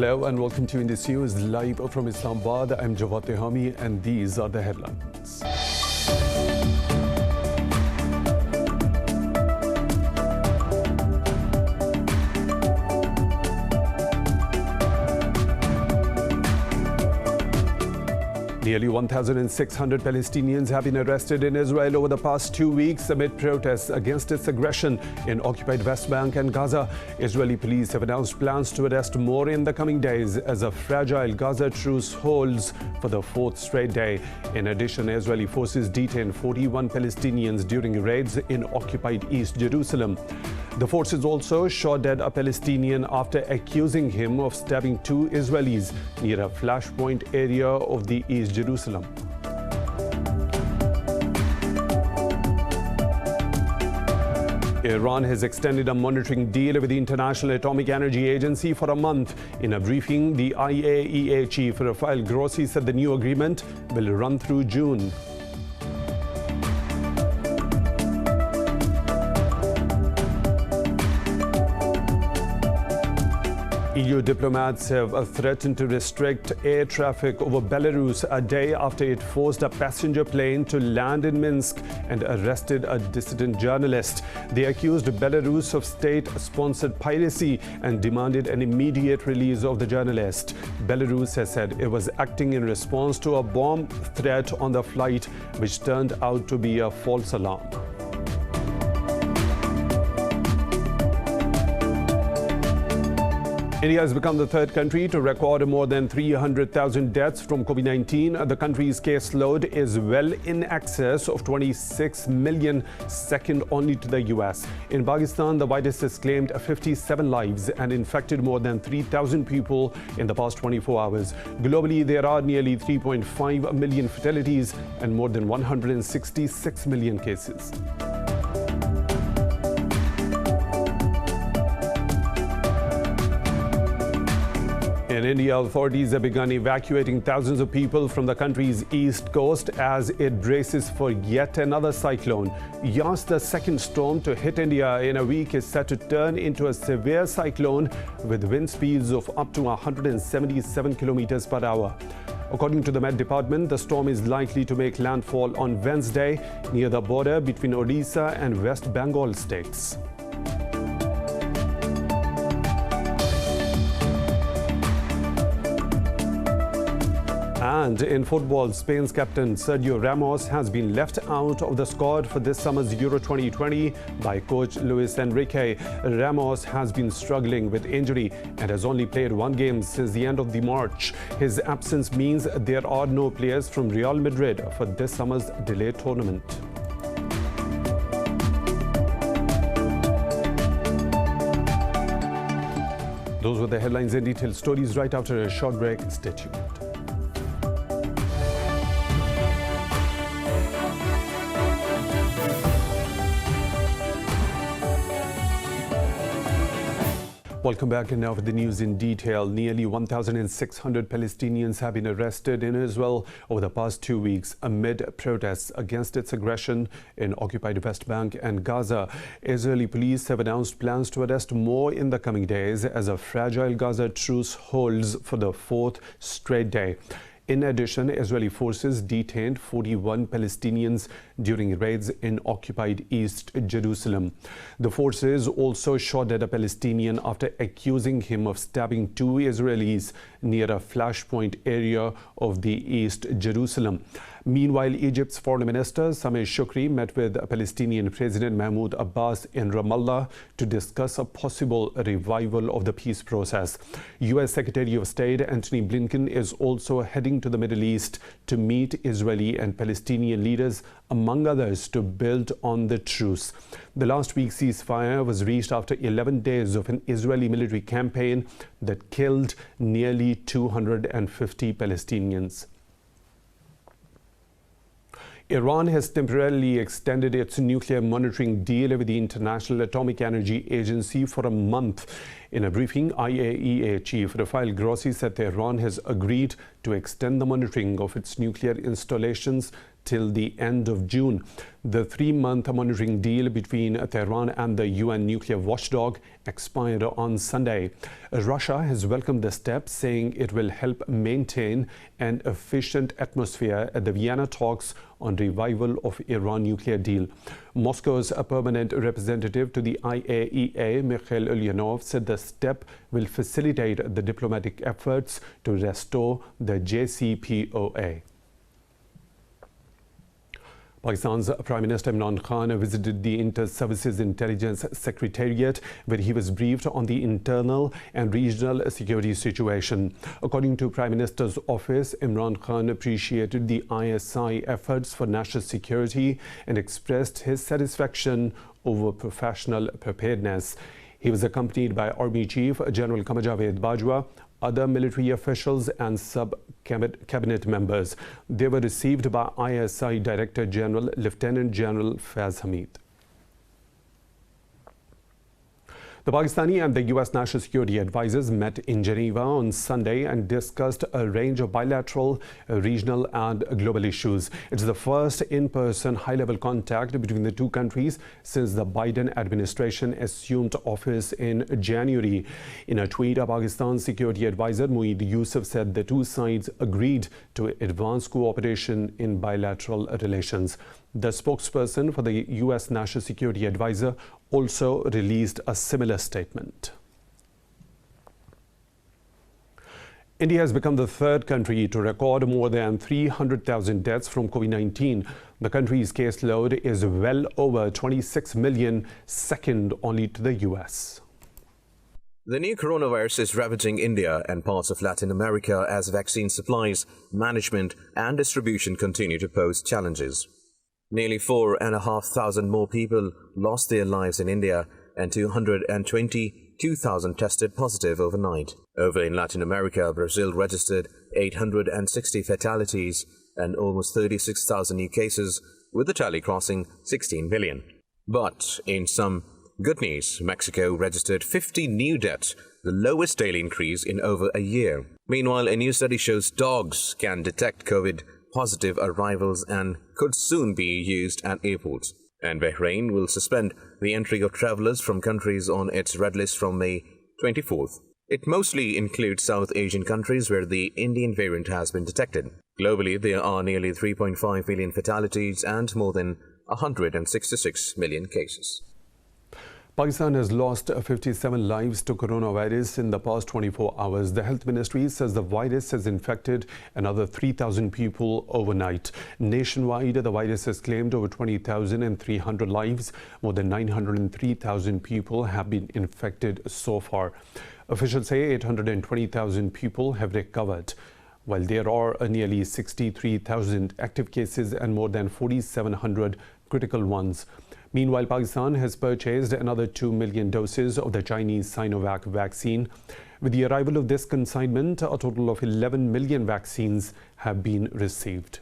Hello and welcome to Indus News live from Islamabad. I'm Jawad Tehami and these are the headlines. Nearly 1,600 Palestinians have been arrested in Israel over the past 2 weeks amid protests against its aggression in occupied West Bank and Gaza. Israeli police have announced plans to arrest more in the coming days as a fragile Gaza truce holds for the fourth straight day. In addition, Israeli forces detained 41 Palestinians during raids in occupied East Jerusalem. The forces also shot dead a Palestinian after accusing him of stabbing 2 Israelis near a flashpoint area of the East Jerusalem. Iran has extended a monitoring deal with the International Atomic Energy Agency for a month. In a briefing, the IAEA chief Rafael Grossi said the new agreement will run through June. EU diplomats have threatened to restrict air traffic over Belarus a day after it forced a passenger plane to land in Minsk and arrested a dissident journalist. They accused Belarus of state-sponsored piracy and demanded an immediate release of the journalist. Belarus has said it was acting in response to a bomb threat on the flight, which turned out to be a false alarm. India has become the third country to record more than 300,000 deaths from COVID-19. The country's case load is well in excess of 26 million, second only to the US. In Pakistan, the virus has claimed 57 lives and infected more than 3,000 people in the past 24 hours. Globally, there are nearly 3.5 million fatalities and more than 166 million cases. In India, authorities have begun evacuating thousands of people from the country's east coast as it braces for yet another cyclone. Yas, the second storm to hit India in a week, is set to turn into a severe cyclone with wind speeds of up to 177 kilometers per hour. According to the Met Department, the storm is likely to make landfall on Wednesday near the border between Odisha and West Bengal states. And in football, Spain's captain Sergio Ramos has been left out of the squad for this summer's Euro 2020 by coach Luis Enrique. Ramos has been struggling with injury and has only played 1 game since the end of the March. His absence means there are no players from Real Madrid for this summer's delayed tournament. Those were the headlines and detailed stories. Right after a short break, stay tuned. Welcome back, and now for the news in detail. Nearly 1,600 Palestinians have been arrested in Israel over the past 2 weeks amid protests against its aggression in occupied West Bank and Gaza. Israeli police have announced plans to arrest more in the coming days as a fragile Gaza truce holds for the fourth straight day. In addition, Israeli forces detained 41 Palestinians during raids in occupied East Jerusalem. The forces also shot at a Palestinian after accusing him of stabbing 2 Israelis near a flashpoint area of the East Jerusalem. Meanwhile, Egypt's Foreign Minister Sameh Shoukry met with Palestinian President Mahmoud Abbas in Ramallah to discuss a possible revival of the peace process. U.S. Secretary of State Antony Blinken is also heading to the Middle East to meet Israeli and Palestinian leaders, among others, to build on the truce. The last week's ceasefire was reached after 11 days of an Israeli military campaign that killed nearly 250 Palestinians. Iran has temporarily extended its nuclear monitoring deal with the International Atomic Energy Agency for a month. In a briefing, IAEA Chief Rafael Grossi said that Iran has agreed to extend the monitoring of its nuclear installations till the end of June. The 3-month monitoring deal between Tehran and the UN nuclear watchdog expired on Sunday. Russia has welcomed the step, saying it will help maintain an efficient atmosphere at the Vienna talks on revival of Iran nuclear deal. Moscow's permanent representative to the IAEA, Mikhail Ulyanov, said the step will facilitate the diplomatic efforts to restore the JCPOA. Pakistan's Prime Minister Imran Khan visited the Inter-Services Intelligence Secretariat, where he was briefed on the internal and regional security situation. According to Prime Minister's office, Imran Khan appreciated the ISI efforts for national security and expressed his satisfaction over professional preparedness. He was accompanied by Army Chief General Qamar Javed Bajwa, other military officials and sub-cabinet members. They were received by ISI Director General Lieutenant General Faiz Hamid. The Pakistani and the US National Security advisors met in Geneva on Sunday and discussed a range of bilateral, regional and global issues. It's the first in-person high-level contact between the two countries since the Biden administration assumed office in January. In a tweet, a Pakistan security advisor, Mueed Yusuf, said the two sides agreed to advance cooperation in bilateral relations. The spokesperson for the US National Security Advisor also released a similar statement. India has become the third country to record more than 300,000 deaths from COVID-19. The country's caseload is well over 26 million, second only to the US. The new coronavirus is ravaging India and parts of Latin America as vaccine supplies, management and distribution continue to pose challenges. Nearly 4,500 more people lost their lives in India and 222,000 tested positive overnight. Over in Latin America, Brazil registered 860 fatalities and almost 36,000 new cases, with the tally crossing 16 million. But in some good news, Mexico registered 50 new deaths, the lowest daily increase in over a year. Meanwhile, a new study shows dogs can detect COVID-positive arrivals and could soon be used at airports. And Bahrain will suspend the entry of travelers from countries on its red list from May 24th. It mostly includes South Asian countries where the Indian variant has been detected. Globally, there are nearly 3.5 million fatalities and more than 166 million cases. Pakistan has lost 57 lives to coronavirus in the past 24 hours. The health ministry says the virus has infected another 3,000 people overnight. Nationwide, the virus has claimed over 20,300 lives. More than 903,000 people have been infected so far. Officials say 820,000 people have recovered, while there are nearly 63,000 active cases and more than 4,700 critical ones. Meanwhile, Pakistan has purchased another 2 million doses of the Chinese Sinovac vaccine. With the arrival of this consignment, a total of 11 million vaccines have been received.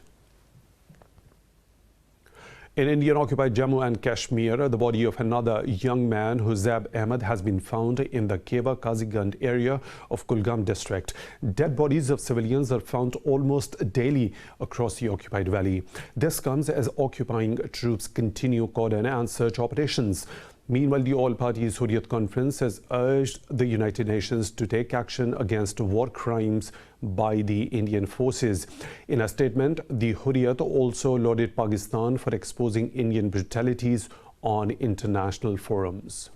In Indian-occupied Jammu and Kashmir, the body of another young man, Huzab Ahmed, has been found in the Keva Kazigand area of Kulgam district. Dead bodies of civilians are found almost daily across the occupied valley. This comes as occupying troops continue cordon and search operations. Meanwhile, the All Parties Hurriyat Conference has urged the United Nations to take action against war crimes by the Indian forces. In a statement, the Hurriyat also lauded Pakistan for exposing Indian brutalities on international forums.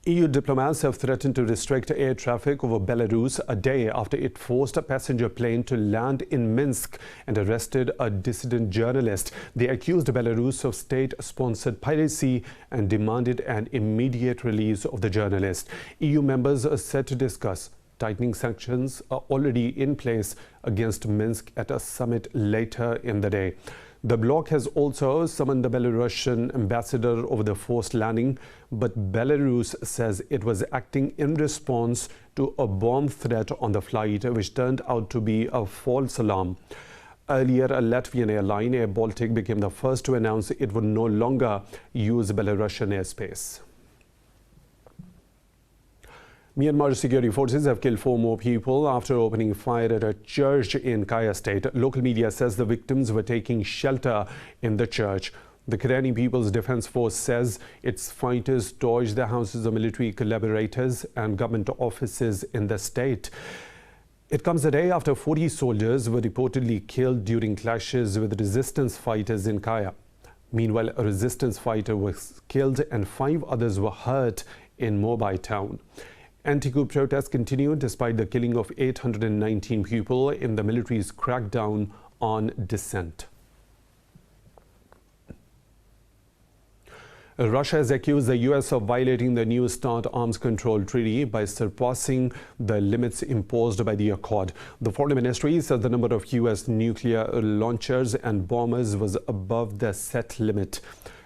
EU diplomats have threatened to restrict air traffic over Belarus a day after it forced a passenger plane to land in Minsk and arrested a dissident journalist. They accused Belarus of state-sponsored piracy and demanded an immediate release of the journalist. EU members are set to discuss tightening sanctions are already in place against Minsk at a summit later in the day. The bloc has also summoned the Belarusian ambassador over the forced landing, but Belarus says it was acting in response to a bomb threat on the flight, which turned out to be a false alarm. Earlier, a Latvian airline, Air Baltic, became the first to announce it would no longer use Belarusian airspace. Myanmar security forces have killed 4 more people after opening fire at a church in Kaya State. Local media says the victims were taking shelter in the church. The Karenni People's Defense Force says its fighters torched the houses of military collaborators and government offices in the state. It comes a day after 40 soldiers were reportedly killed during clashes with resistance fighters in Kaya. Meanwhile, a resistance fighter was killed and 5 others were hurt in Mobile town. Anti-coup protests continued despite the killing of 819 people in the military's crackdown on dissent. Russia has accused the US of violating the New START arms control treaty by surpassing the limits imposed by the accord. The foreign ministry said the number of US nuclear launchers and bombers was above the set limit.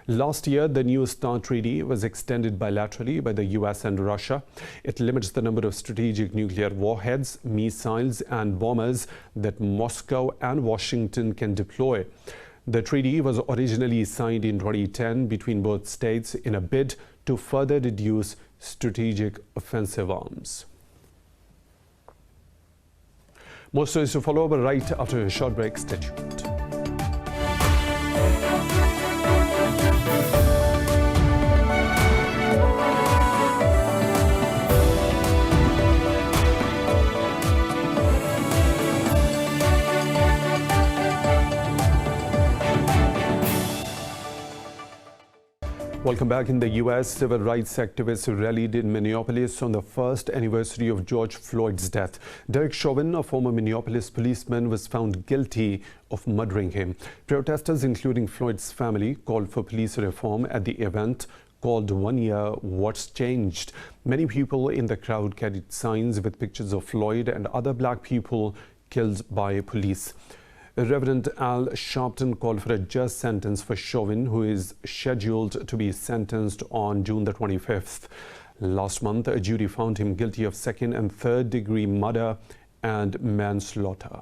Last year, the New START treaty was extended bilaterally by the US and Russia. It limits the number of strategic nuclear warheads, missiles and bombers that Moscow and Washington can deploy. The treaty was originally signed in 2010 between both states in a bid to further reduce strategic offensive arms. More stories to follow, but right after a short break. Stay tuned. Welcome back. In the US, civil rights activists rallied in Minneapolis on the first anniversary of George Floyd's death. Derek Chauvin, a former Minneapolis policeman, was found guilty of murdering him. Protesters, including Floyd's family, called for police reform at the event called 1 Year What's Changed. Many people in the crowd carried signs with pictures of Floyd and other black people killed by police. Reverend Al Sharpton called for a just sentence for Chauvin, who is scheduled to be sentenced on June the 25th. Last month, a jury found him guilty of 2nd and 3rd degree murder and manslaughter.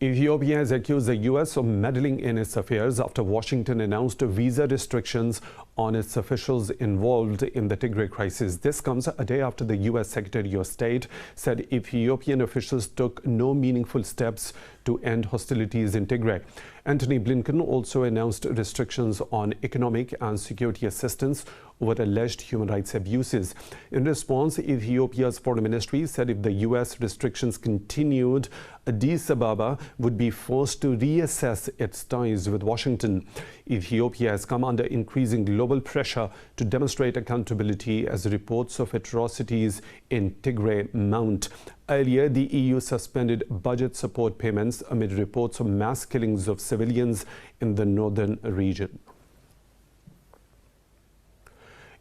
Ethiopia has accused the US of meddling in its affairs after Washington announced visa restrictions on its officials involved in the Tigray crisis. This comes a day after the US Secretary of State said Ethiopian officials took no meaningful steps to end hostilities in Tigray. Antony Blinken also announced restrictions on economic and security assistance over alleged human rights abuses. In response, Ethiopia's foreign ministry said if the US restrictions continued, Addis Ababa would be forced to reassess its ties with Washington. Ethiopia has come under increasing global pressure to demonstrate accountability as reports of atrocities in Tigray mount. Earlier, the EU suspended budget support payments amid reports of mass killings of civilians in the northern region.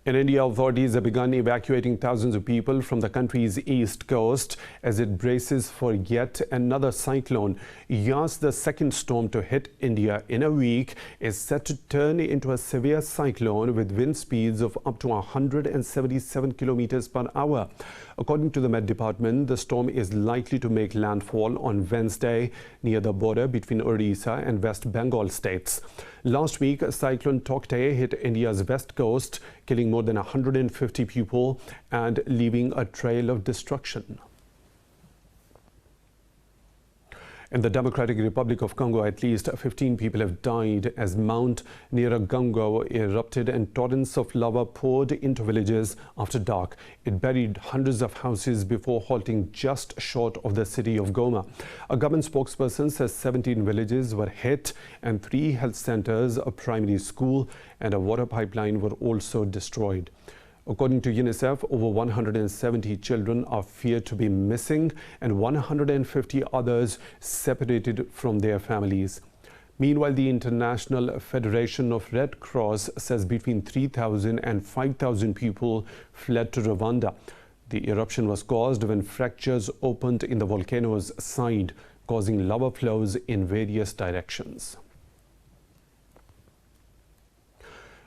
In India, authorities have begun evacuating thousands of people from the country's east coast as it braces for yet another cyclone. Yas, the second storm to hit India in a week, is set to turn into a severe cyclone with wind speeds of up to 177 kilometers per hour. According to the Met Department, the storm is likely to make landfall on Wednesday near the border between Odisha and West Bengal states. Last week, Cyclone Tokte hit India's west coast, killing more than 150 people and leaving a trail of destruction. In the Democratic Republic of Congo, at least 15 people have died as Mount Congo erupted and torrents of lava poured into villages after dark. It buried hundreds of houses before halting just short of the city of Goma. A government spokesperson says 17 villages were hit and 3 health centers, a primary school and a water pipeline were also destroyed. According to UNICEF, over 170 children are feared to be missing and 150 others separated from their families. Meanwhile, the International Federation of Red Cross says between 3,000 and 5,000 people fled to Rwanda. The eruption was caused when fractures opened in the volcano's side, causing lava flows in various directions.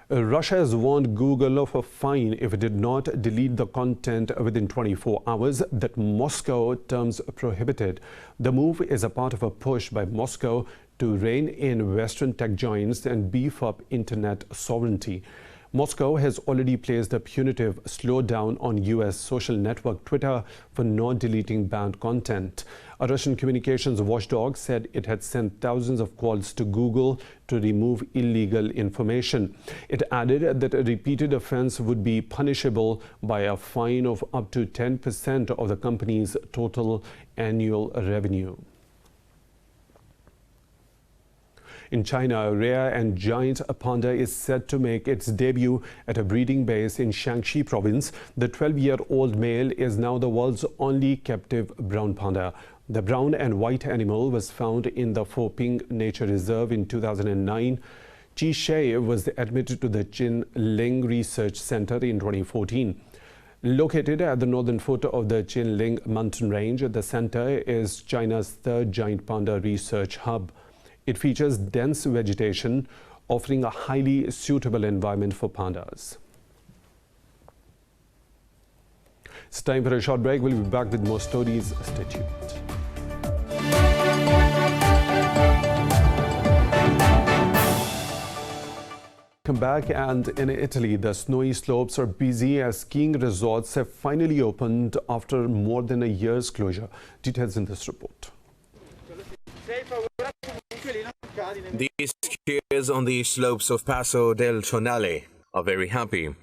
Russia has warned Google of a fine if it did not delete the content within 24 hours that Moscow terms prohibited. The move is a part of a push by Moscow to rein in Western tech giants and beef up internet sovereignty. Moscow has already placed a punitive slowdown on U.S. social network Twitter for not deleting banned content. A Russian communications watchdog said it had sent thousands of calls to Google to remove illegal information. It added that a repeated offense would be punishable by a fine of up to 10% of the company's total annual revenue. In China, a rare and giant panda is set to make its debut at a breeding base in Shaanxi province. The 12-year-old male is now the world's only captive brown panda. The brown and white animal was found in the Foping Nature Reserve in 2009. Chi Shei was admitted to the Chin Ling Research Center in 2014. Located at the northern foot of the Chinling mountain range, the center is China's third giant panda research hub. It features dense vegetation, offering a highly suitable environment for pandas. It's time for a short break. We'll be back with more stories. Stay tuned. Come back, and in Italy, the snowy slopes are busy as skiing resorts have finally opened after more than a year's closure. Details in this report. These skiers on the slopes of Passo del Tonale are very happy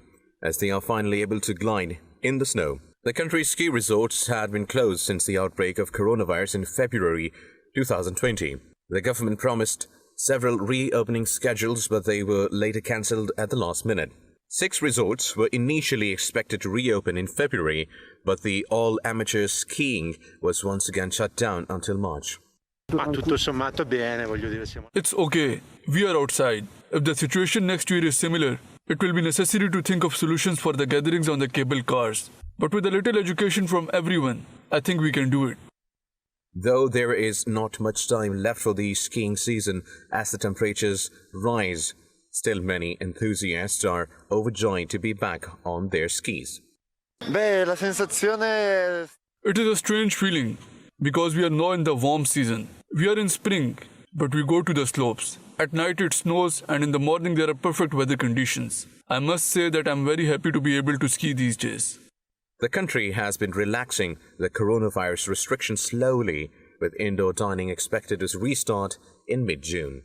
as they are finally able to glide in the snow. The country's ski resorts had been closed since the outbreak of coronavirus in February 2020. The government promised several reopening schedules, but they were later cancelled at the last minute. 6 resorts were initially expected to reopen in February, but the all-amateur skiing was once again shut down until March. It's okay. We are outside. If the situation next year is similar, it will be necessary to think of solutions for the gatherings on the cable cars. But with a little education from everyone, I think we can do it. Though there is not much time left for the skiing season as the temperatures rise, still many enthusiasts are overjoyed to be back on their skis. It is a strange feeling because we are now in the warm season. We are in spring, but we go to the slopes. At night it snows and in the morning there are perfect weather conditions. I must say that I'm very happy to be able to ski these days. The country has been relaxing the coronavirus restrictions slowly, with indoor dining expected to restart in mid-June.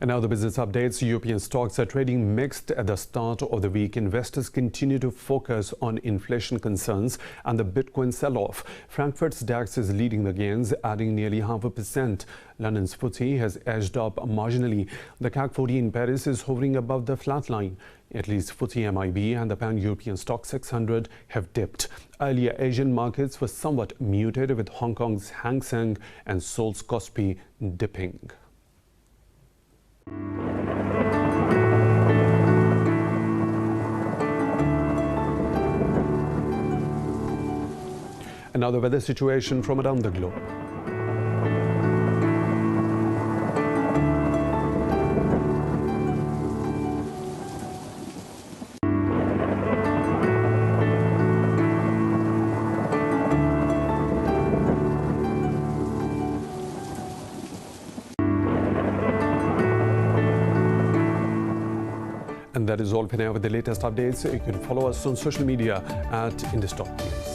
And now the business updates. European stocks are trading mixed at the start of the week. Investors continue to focus on inflation concerns and the Bitcoin sell-off. Frankfurt's DAX is leading the gains, adding nearly 0.5%. London's FTSE has edged up marginally. The CAC 40 in Paris is hovering above the flat line. At least FTSE MIB and the Pan-European Stock 600 have dipped. Earlier Asian markets were somewhat muted, with Hong Kong's Hang Seng and Seoul's Kospi dipping. And now the weather situation from around the globe. And that is all for now with the latest updates. You can follow us on social media at Indus News.